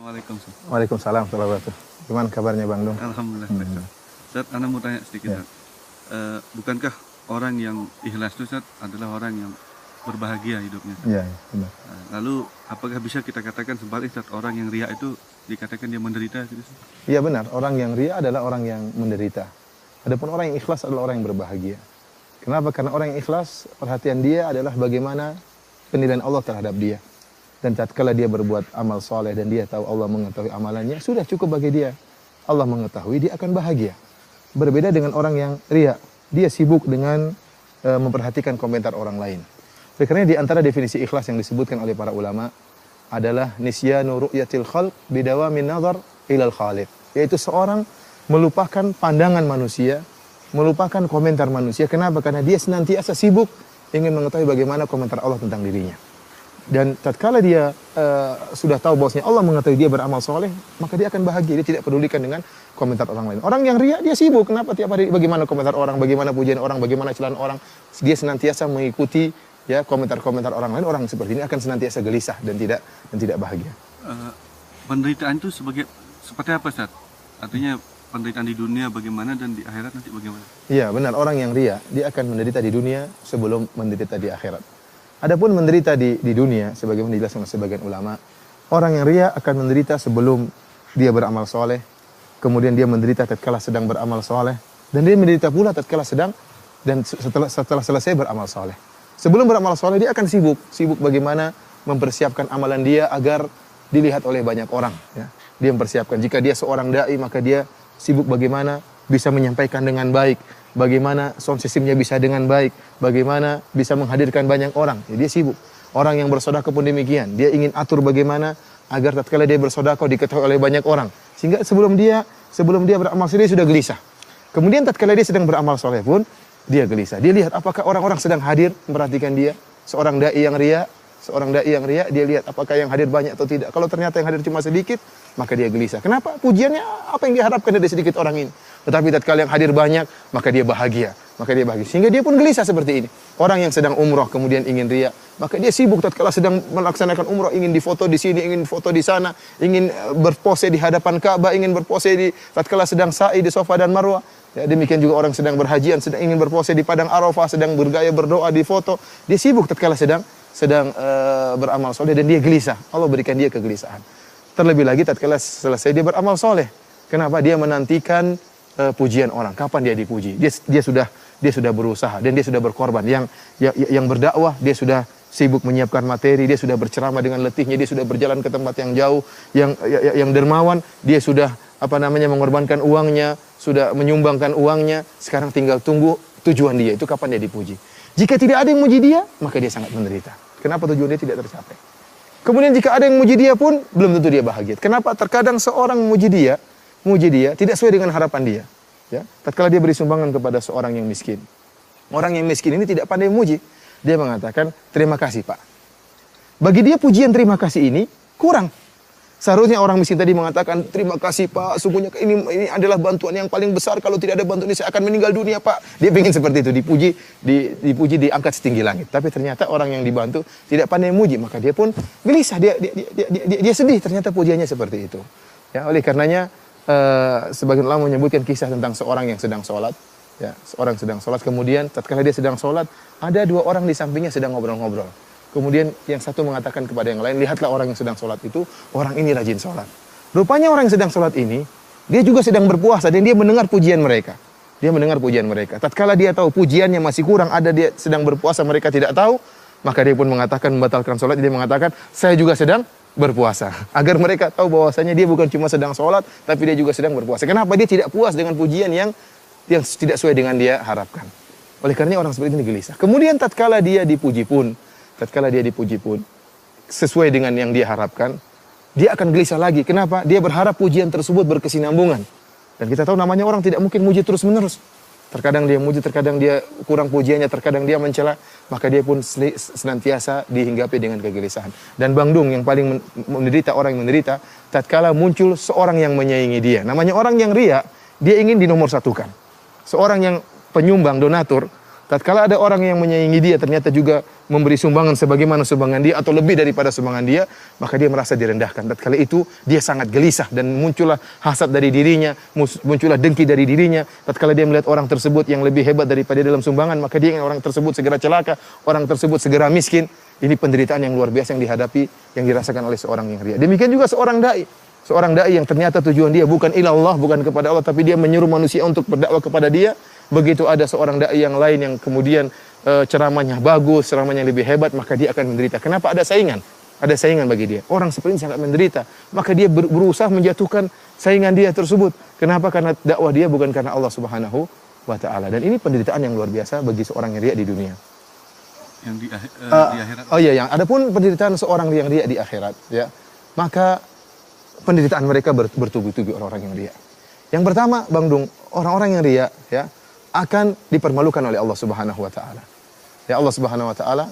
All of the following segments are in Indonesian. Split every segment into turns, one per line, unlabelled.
Assalamualaikum, Ustaz.
Waalaikumsalam warahmatullahi wabarakatuh. Gimana kabarnya Bang Dong?
Alhamdulillah, Ustaz. Ustaz, Ana mau tanya sedikit, Ustaz. Bukankah orang yang ikhlas itu, Ustaz, adalah orang yang berbahagia hidupnya?
Iya, benar.
Lalu, apakah bisa kita katakan sebaliknya, Ustaz, orang yang riya itu dikatakan dia menderita gitu, Ustaz?
Iya benar, orang yang ria adalah orang yang menderita. Adapun orang yang ikhlas adalah orang yang berbahagia. Kenapa? Karena orang yang ikhlas, perhatian dia adalah bagaimana penilaian Allah terhadap dia. Dan tatkala dia berbuat amal soleh dan dia tahu Allah mengetahui amalannya, sudah cukup bagi dia. Allah mengetahui, dia akan bahagia. Berbeda dengan orang yang ria. Dia sibuk dengan memperhatikan komentar orang lain. Oleh karena di antara definisi ikhlas yang disebutkan oleh para ulama adalah nisyanu ru'yatil khalq bidawamin nazar ilal khaliq. Yaitu seorang melupakan pandangan manusia, melupakan komentar manusia. Kenapa? Karena dia senantiasa sibuk ingin mengetahui bagaimana komentar Allah tentang dirinya. Dan tatkala dia sudah tahu bahwasanya Allah mengetahui dia beramal soleh, maka dia akan bahagia. Dia tidak pedulikan dengan komentar orang lain. Orang yang ria, dia sibuk. Kenapa? Tiap hari bagaimana komentar orang, bagaimana pujian orang, bagaimana celaan orang. Dia senantiasa mengikuti ya komentar-komentar orang lain. Orang seperti ini akan senantiasa gelisah dan tidak bahagia.
Penderitaan itu seperti apa, Ustaz? Artinya penderitaan di dunia bagaimana dan di akhirat nanti bagaimana?
Iya, benar. Orang yang ria, dia akan menderita di dunia sebelum menderita di akhirat. Adapun menderita di dunia, sebagaimana dijelaskan oleh sebagian ulama, orang yang ria akan menderita sebelum dia beramal soleh, kemudian dia menderita tatkala sedang beramal soleh, dan dia menderita pula tatkala sedang dan setelah selesai beramal soleh. Sebelum beramal soleh dia akan sibuk bagaimana mempersiapkan amalan dia agar dilihat oleh banyak orang. Ya. Dia mempersiapkan. Jika dia seorang dai, maka dia sibuk bagaimana bisa menyampaikan dengan baik, bagaimana sound systemnya bisa dengan baik, bagaimana bisa menghadirkan banyak orang. Ya, dia sibuk. Orang yang bersedekah pun demikian. Dia ingin atur bagaimana agar tatkala dia bersedekah diketahui oleh banyak orang. Sehingga sebelum dia beramal soleh dia sudah gelisah. Kemudian tatkala dia sedang beramal soleh pun dia gelisah. Dia lihat apakah orang-orang sedang hadir memperhatikan dia. Seorang dai yang ria, dia lihat apakah yang hadir banyak atau tidak. Kalau ternyata yang hadir cuma sedikit, maka dia gelisah. Kenapa? Pujiannya apa yang diharapkan dari sedikit orang ini. Tetapi tatkala yang hadir banyak, maka dia bahagia. Sehingga dia pun gelisah seperti ini. Orang yang sedang umroh kemudian ingin ria, maka dia sibuk tatkala sedang melaksanakan umroh, ingin difoto di sini, ingin foto di sana, ingin berpose di hadapan Ka'bah, ingin berpose tatkala sedang sa'i di Safa dan Marwah. Ya, demikian juga orang sedang berhajian, sedang ingin berpose di padang Arafah, sedang bergaya berdoa di foto. Dia sibuk tatkala sedang beramal soleh dan dia gelisah. Allah berikan dia kegelisahan. Terlebih lagi tatkala selesai dia beramal soleh. Kenapa? Dia menantikan pujian orang. Kapan dia dipuji? Dia sudah berusaha dan dia sudah berkorban. Yang berdakwah dia sudah sibuk menyiapkan materi, dia sudah berceramah dengan letihnya, dia sudah berjalan ke tempat yang jauh, yang dermawan, dia sudah mengorbankan uangnya, sudah menyumbangkan uangnya. Sekarang tinggal tunggu tujuan dia itu kapan dia dipuji. Jika tidak ada yang memuji dia, maka dia sangat menderita. Kenapa tujuan dia tidak tercapai? Kemudian jika ada yang memuji dia pun belum tentu dia bahagia. Kenapa? Terkadang seorang memuji dia tidak sesuai dengan harapan dia. Ya, tatkala dia beri sumbangan kepada seorang yang miskin. Orang yang miskin ini tidak pandai memuji. Dia mengatakan, "Terima kasih, Pak." Bagi dia pujian terima kasih ini kurang. Seharusnya orang miskin tadi mengatakan, "Terima kasih, Pak. Sungguhnya ini adalah bantuan yang paling besar. Kalau tidak ada bantuan ini saya akan meninggal dunia, Pak." Dia ingin seperti itu, dipuji diangkat setinggi langit. Tapi ternyata orang yang dibantu tidak pandai memuji, maka dia pun gelisah. Dia sedih ternyata pujiannya seperti itu. Ya, oleh karenanya sebagian ulama menyebutkan kisah tentang seorang yang sedang sholat. Ya, seorang sedang sholat, kemudian tatkala dia sedang sholat, ada dua orang di sampingnya sedang ngobrol-ngobrol. Kemudian yang satu mengatakan kepada yang lain, "Lihatlah orang yang sedang sholat itu, orang ini rajin sholat." Rupanya orang yang sedang sholat ini, dia juga sedang berpuasa dan dia mendengar pujian mereka. Tatkala dia tahu pujiannya masih kurang, ada dia sedang berpuasa, mereka tidak tahu, maka dia pun mengatakan, membatalkan sholat. Dia mengatakan, "Saya juga sedang berpuasa." Agar mereka tahu bahwasanya dia bukan cuma sedang sholat, tapi dia juga sedang berpuasa. Kenapa? Dia tidak puas dengan pujian yang tidak sesuai dengan dia harapkan. Oleh karenanya orang seperti ini gelisah. Kemudian tatkala dia dipuji pun sesuai dengan yang dia harapkan, dia akan gelisah lagi. Kenapa? Dia berharap pujian tersebut berkesinambungan. Dan kita tahu namanya orang tidak mungkin muji terus-menerus. Terkadang dia muji, terkadang dia kurang pujiannya, terkadang dia mencela, maka dia pun senantiasa dihinggapi dengan kegelisahan. Dan Bang Dung yang paling menderita, orang yang menderita, tatkala muncul seorang yang menyaingi dia. Namanya orang yang ria, dia ingin dinomorsatukan. Seorang yang penyumbang, donatur, Tatkala ada orang yang menyaingi dia ternyata juga memberi sumbangan sebagaimana sumbangan dia atau lebih daripada sumbangan dia, maka dia merasa direndahkan. Tatkala itu dia sangat gelisah dan muncullah hasad dari dirinya, muncullah dengki dari dirinya. Tatkala dia melihat orang tersebut yang lebih hebat daripada dia dalam sumbangan, maka dia ingin orang tersebut segera celaka, orang tersebut segera miskin. Ini penderitaan yang luar biasa yang dihadapi, yang dirasakan oleh seorang yang riya. Demikian juga seorang dai. Seorang dai yang ternyata tujuan dia bukan ilallah, bukan kepada Allah, tapi dia menyuruh manusia untuk berdakwah kepada dia. Begitu ada seorang dai yang lain yang kemudian ceramahnya bagus, ceramahnya lebih hebat, maka dia akan menderita. Kenapa? Ada saingan. Ada saingan bagi dia. Orang seperti ini sangat menderita. Maka dia berusaha menjatuhkan saingan dia tersebut. Kenapa? Karena dakwah dia bukan karena Allah Subhanahu wa taala. Dan ini penderitaan yang luar biasa bagi seorang yang riya di dunia.
Yang di akhirat.
Oh iya, yang adapun penderitaan seorang yang riya di akhirat, ya. Maka penderitaan mereka bertubi-tubi orang-orang yang riya. Yang pertama, Bang Dung, orang-orang yang riya, ya, akan dipermalukan oleh Allah Subhanahu wa taala. Ya, Allah Subhanahu wa taala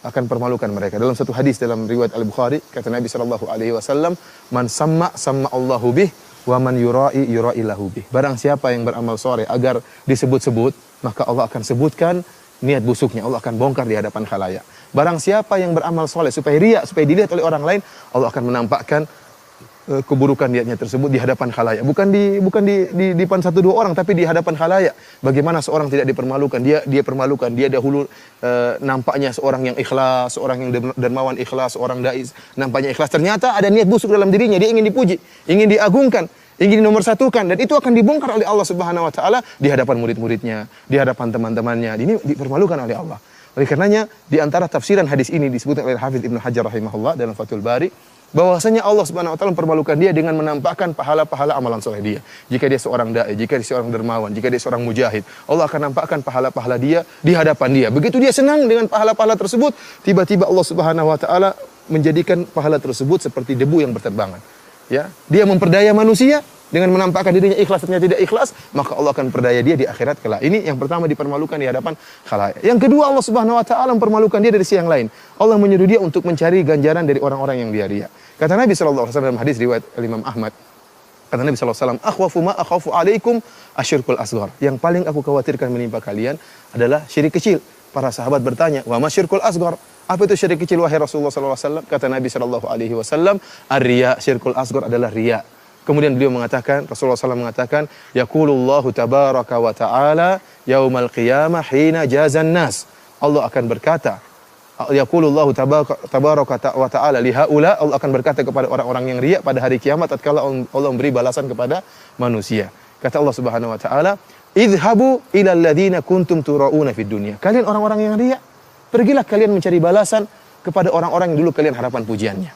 akan permalukan mereka. Dalam satu hadis dalam riwayat Al-Bukhari, kata Nabi sallallahu alaihi wasallam, "Man samma Allahu bih wa man yura'i lahu bih." Barang siapa yang beramal soleh agar disebut-sebut, maka Allah akan sebutkan niat busuknya, Allah akan bongkar di hadapan khalayak. Barang siapa yang beramal soleh supaya riya, supaya dilihat oleh orang lain, Allah akan menampakkan keburukan niatnya tersebut di hadapan khalayak. Bukan di depan satu dua orang, tapi di hadapan khalayak. Bagaimana seorang tidak dipermalukan? Dia permalukan. Dia dahulu nampaknya seorang yang ikhlas, seorang yang dermawan ikhlas, seorang dai nampaknya ikhlas. Ternyata ada niat busuk dalam dirinya. Dia ingin dipuji, ingin diagungkan, ingin dinomorsatukan, dan itu akan dibongkar oleh Allah Subhanahu wa taala di hadapan murid-muridnya, di hadapan teman-temannya. Ini dipermalukan oleh Allah. Oleh karenanya di antara tafsiran hadis ini disebutkan oleh Hafidz Ibnu Hajar rahimahullah dalam Fathul Bari, bahwasanya Allah Subhanahu wa taala mempermalukan dia dengan menampakkan pahala-pahala amalan soleh dia. Jika dia seorang dai, jika dia seorang dermawan, jika dia seorang mujahid, Allah akan nampakkan pahala-pahala dia di hadapan dia. Begitu dia senang dengan pahala-pahala tersebut, tiba-tiba Allah Subhanahu wa taala menjadikan pahala tersebut seperti debu yang berterbangan. Ya, dia memperdaya manusia dengan menampakkan dirinya ikhlas ternyata tidak ikhlas, maka Allah akan perdaya dia di akhirat kelak. Ini yang pertama, dipermalukan di hadapan khalayak. Yang kedua, Allah Subhanahu wa taala mempermalukan dia dari sisi yang lain. Allah menyuruh dia untuk mencari ganjaran dari orang-orang yang dia riya. Kata Nabi sallallahu alaihi wasallam dalam hadis riwayat Imam Ahmad, kata Nabi sallallahu alaihi wasallam, "Akhwafu ma akhafu alaikum asyirkul asghar." Yang paling aku khawatirkan menimpa kalian adalah syirik kecil. Para sahabat bertanya, "Wa ma syirkul asghar?" Apa itu syirik kecil wahai Rasulullah sallallahu alaihi wasallam? Kata Nabi sallallahu alaihi wasallam, "Ar-riya, syirkul asghar adalah riya." Kemudian beliau mengatakan, Rasulullah SAW mengatakan, "Yaqulullahu tabaraka wa ta'ala yaumal qiyamah hina jazan nas." Allah akan berkata, Yaqulullahu tabaraka wa ta'ala li haula, Allah akan berkata kepada orang-orang yang riya pada hari kiamat tatkala Allah memberi balasan kepada manusia. Kata Allah Subhanahu wa taala, "Idhabu ila alladziina kuntum turauna fid dunya." Kalian orang-orang yang riya, pergilah kalian mencari balasan kepada orang-orang yang dulu kalian harapan pujiannya.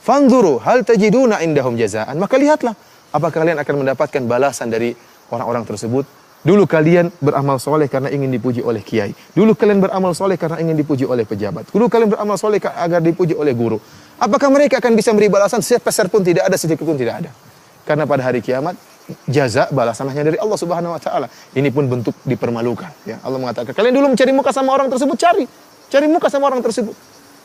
Fanzuru hal tajiduna indahum jazaan. Maka lihatlah apakah kalian akan mendapatkan balasan dari orang-orang tersebut. Dulu kalian beramal soleh karena ingin dipuji oleh kiai. Dulu kalian beramal soleh karena ingin dipuji oleh pejabat. Dulu kalian beramal soleh agar dipuji oleh guru. Apakah mereka akan bisa memberi balasan? Sepeser pun tidak ada, sedikit pun tidak ada. Karena pada hari kiamat jaza balasan hanya dari Allah Subhanahu wa taala. Ini pun bentuk dipermalukan, ya. Allah mengatakan, kalian dulu mencari muka sama orang tersebut, cari muka sama orang tersebut.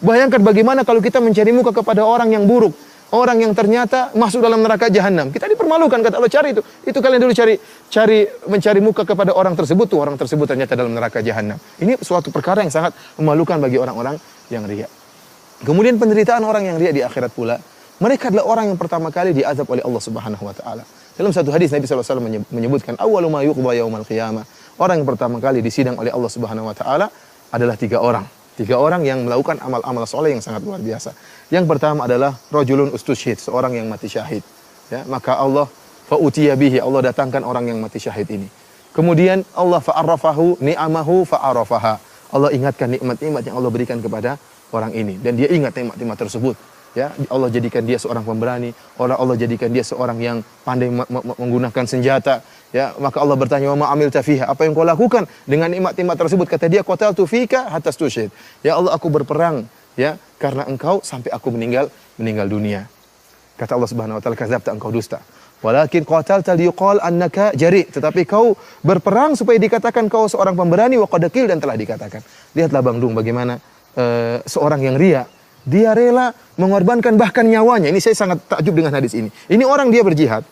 Bayangkan bagaimana kalau kita mencari muka kepada orang yang buruk, orang yang ternyata masuk dalam neraka jahanam. Kita dipermalukan, kata Allah, cari itu. Itu kalian dulu mencari muka kepada orang tersebut, tuh orang tersebut ternyata dalam neraka jahanam. Ini suatu perkara yang sangat memalukan bagi orang-orang yang riya. Kemudian penderitaan orang yang riya di akhirat pula, mereka adalah orang yang pertama kali diazab oleh Allah Subhanahu wa taala. Dalam satu hadis Nabi sallallahu alaihi wasallam menyebutkan, awwalu ma yuqda yaumal qiyamah. Orang yang pertama kali disidang oleh Allah Subhanahu wa taala adalah 3 orang. 3 orang yang melakukan amal-amal soleh yang sangat luar biasa. Yang pertama adalah rajulun ustusyhid, seorang yang mati syahid. Ya, maka Allah fa'utiya bihi, Allah datangkan orang yang mati syahid ini. Kemudian Allah fa'arrafahu ni'amahu fa'arafaha. Allah ingatkan nikmat-nikmat yang Allah berikan kepada orang ini, dan dia ingat nikmat-nikmat tersebut. Ya, Allah jadikan dia seorang pemberani, Allah jadikan dia seorang yang pandai menggunakan senjata. Ya, maka Allah bertanya, "Wa ma amilta fiha?" Apa yang kau lakukan dengan nikmat-nikmat tersebut? Kata dia, "Qataltu fika hatta stushhid." Ya Allah, aku berperang ya karena engkau sampai aku meninggal dunia. Kata Allah Subhanahu wa taala, "Kadzabta, engkau dusta. Walakin qatalta liyuqal annaka jari." Tetapi kau berperang supaya dikatakan kau seorang pemberani, wa qad qil, dan telah dikatakan. Lihatlah Bang Dung bagaimana seorang yang riya, dia rela mengorbankan bahkan nyawanya. Ini saya sangat takjub dengan hadis ini. Ini orang dia berjihad.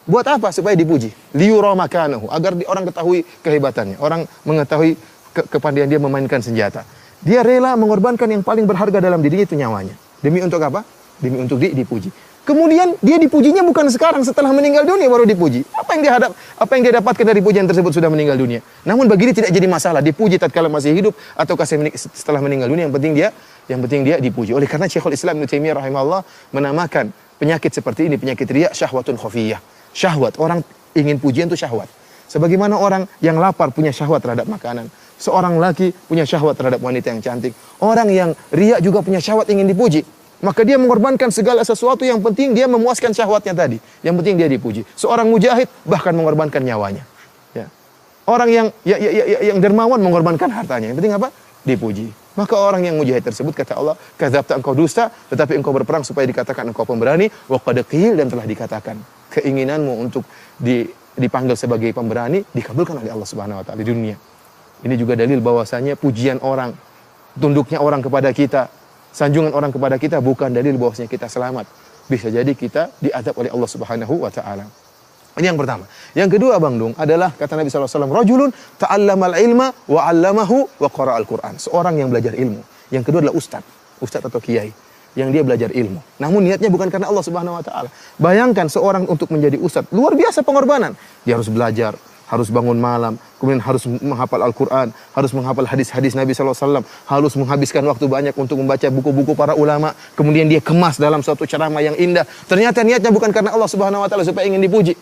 Buat apa? Supaya dipuji. Liyura makanahu, agar orang ketahui kehebatannya. Orang mengetahui kepandaian dia memainkan senjata. Dia rela mengorbankan yang paling berharga dalam dirinya itu nyawanya. Demi untuk apa? Demi untuk dipuji. Kemudian dia dipujinya bukan sekarang setelah meninggal dunia baru dipuji. Apa yang dia dapatkan dari pujian tersebut sudah meninggal dunia. Namun bagi dia tidak jadi masalah dipuji tatkala masih hidup ataukah setelah meninggal dunia, yang penting dia dipuji. Oleh karena Syekhul Islam Ibnu Taimiyah rahimahullah menamakan penyakit seperti ini penyakit riya syahwatun khafiyah. Syahwat, orang ingin pujian itu syahwat. Sebagaimana orang yang lapar punya syahwat terhadap makanan. Seorang laki punya syahwat terhadap wanita yang cantik. Orang yang riya juga punya syahwat ingin dipuji. Maka dia mengorbankan segala sesuatu, yang penting dia memuaskan syahwatnya tadi. Yang penting dia dipuji. Seorang mujahid bahkan mengorbankan nyawanya. Ya. Orang yang dermawan mengorbankan hartanya. Yang penting apa? Dipuji. Maka orang yang mujahid tersebut kata Allah, kadzabta, engkau dusta, tetapi engkau berperang supaya dikatakan engkau pemberani, wa qad qil, dan telah dikatakan. Keinginanmu untuk dipanggil sebagai pemberani dikabulkan oleh Allah Subhanahu wa taala di dunia. Ini juga dalil bahwasanya pujian orang, tunduknya orang kepada kita, sanjungan orang kepada kita bukan dalil bahwasanya kita selamat. Bisa jadi kita diazab oleh Allah Subhanahu wa taala. Ini yang pertama. Yang kedua, Bang Dung, adalah kata Nabi sallallahu alaihi wasallam, rajulun ta'allamal ilma wa 'allamahu wa qara'al Qur'an. Seorang yang belajar ilmu. Yang kedua adalah ustaz atau kiai yang dia belajar ilmu. Namun niatnya bukan karena Allah Subhanahu wa taala. Bayangkan seorang untuk menjadi ustaz, luar biasa pengorbanan. Dia harus belajar, harus bangun malam, kemudian harus menghafal Al-Quran, harus menghafal hadis-hadis Nabi SAW, harus menghabiskan waktu banyak untuk membaca buku-buku para ulama, kemudian dia kemas dalam suatu ceramah yang indah. Ternyata niatnya bukan karena Allah Subhanahu wa taala supaya ingin dipuji.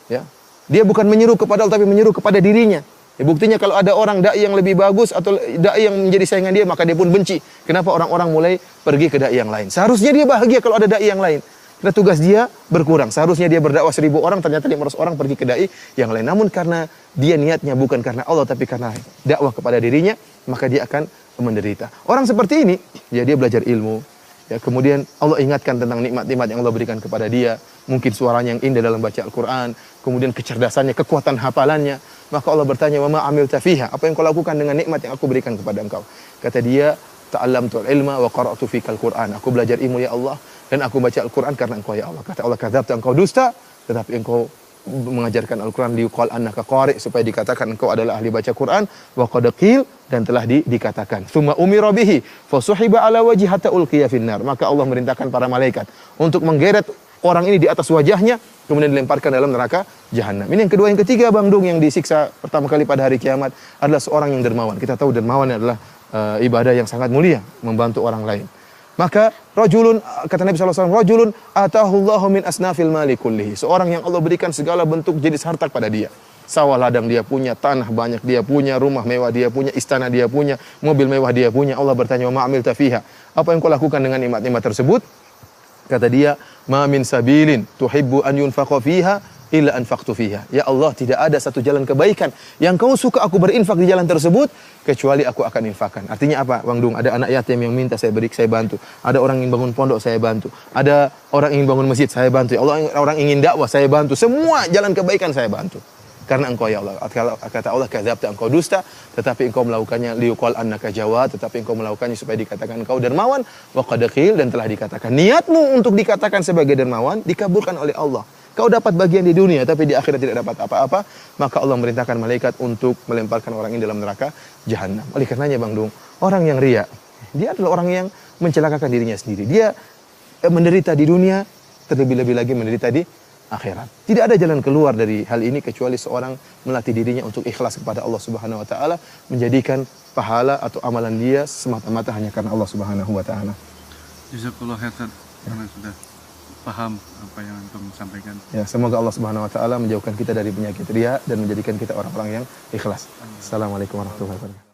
Ya. Dia bukan menyeru kepada Allah tapi menyeru kepada dirinya. Ya, buktinya kalau ada orang dai yang lebih bagus atau dai yang menjadi saingan dia, maka dia pun benci. Kenapa orang-orang mulai pergi ke dai yang lain? Seharusnya dia bahagia kalau ada dai yang lain. Karena tugas dia berkurang. Seharusnya dia berdakwah 1000 orang, ternyata 500 orang pergi ke dai yang lain. Namun karena dia niatnya bukan karena Allah, tapi karena dakwah kepada dirinya, maka dia akan menderita. Orang seperti ini, ya dia belajar ilmu. Ya, kemudian Allah ingatkan tentang nikmat-nikmat yang Allah berikan kepada dia. Mungkin suaranya yang indah dalam baca Al-Quran. Kemudian kecerdasannya, kekuatan hafalannya. Maka Allah bertanya, wa ma amilta fiha? Apa yang kau lakukan dengan nikmat yang aku berikan kepada engkau? Kata dia, ta'allamtul ilma wa qara'tu fikal Qur'an. Aku belajar ilmu ya Allah, dan aku baca Al-Quran karena engkau ya Allah. Kata Allah, kadzabta, engkau dusta, tetapi engkau mengajarkan Al-Quran liuqal annaka qari', supaya dikatakan engkau adalah ahli baca Quran, wa qad qil, dan telah dikatakan. Tsumma umira bihi fasuhiba ala wajhi hatta ulqiya finnar. Maka Allah merintahkan para malaikat untuk menggeret orang ini di atas wajahnya, kemudian dilemparkan dalam neraka jahanam. Ini yang kedua. Yang ketiga, Bang Dung, yang disiksa pertama kali pada hari kiamat adalah seorang yang dermawan. Kita tahu dermawan adalah ibadah yang sangat mulia, membantu orang lain. Maka rajulun, kata Nabi SAW, rajulun atahullahu min asnafil mali kullihi. Seorang yang Allah berikan segala bentuk jenis harta pada dia. Sawah ladang dia punya, tanah banyak dia punya, rumah mewah dia punya, istana dia punya, mobil mewah dia punya. Allah bertanya, wa ma'amilta fiha? Apa yang kau lakukan dengan nikmat-nikmat tersebut? Kata dia, ma min sabilin tuhibbu an yunfaqa fiha illa anfaqtu fiha. Ya Allah, tidak ada satu jalan kebaikan yang kau suka aku berinfak di jalan tersebut kecuali aku akan infakkan. Artinya apa, Bang Dung? Ada anak yatim yang minta saya bantu. Ada orang ingin bangun pondok, saya bantu. Ada orang ingin bangun masjid, saya bantu. Allah, orang ingin dakwah, saya bantu. Semua jalan kebaikan saya bantu. Karena engkau ya Allah. Kata Allah, kadzabta, engkau dusta, tetapi engkau melakukannya liuqal annaka jawad, tetapi engkau melakukannya supaya dikatakan engkau dermawan, wa qad qil, dan telah dikatakan. Niatmu untuk dikatakan sebagai dermawan dikabulkan oleh Allah. Kau dapat bagian di dunia, tapi di akhirat tidak dapat apa-apa. Maka Allah merintahkan malaikat untuk melemparkan orang ini dalam neraka jahanam. Oleh karenanya, Bang Dung, orang yang riya, dia adalah orang yang mencelakakan dirinya sendiri. Dia menderita di dunia, terlebih-lebih lagi menderita di akhirat. Tidak ada jalan keluar dari hal ini kecuali seorang melatih dirinya untuk ikhlas kepada Allah Subhanahu wa taala, menjadikan pahala atau amalan dia semata-mata hanya karena Allah Subhanahu wa taala.
Jazakallahu khairan karena sudah paham apa yang antum sampaikan.
Ya, semoga Allah Subhanahu wa taala menjauhkan kita dari penyakit riya dan menjadikan kita orang-orang yang ikhlas. Assalamualaikum warahmatullahi wabarakatuh.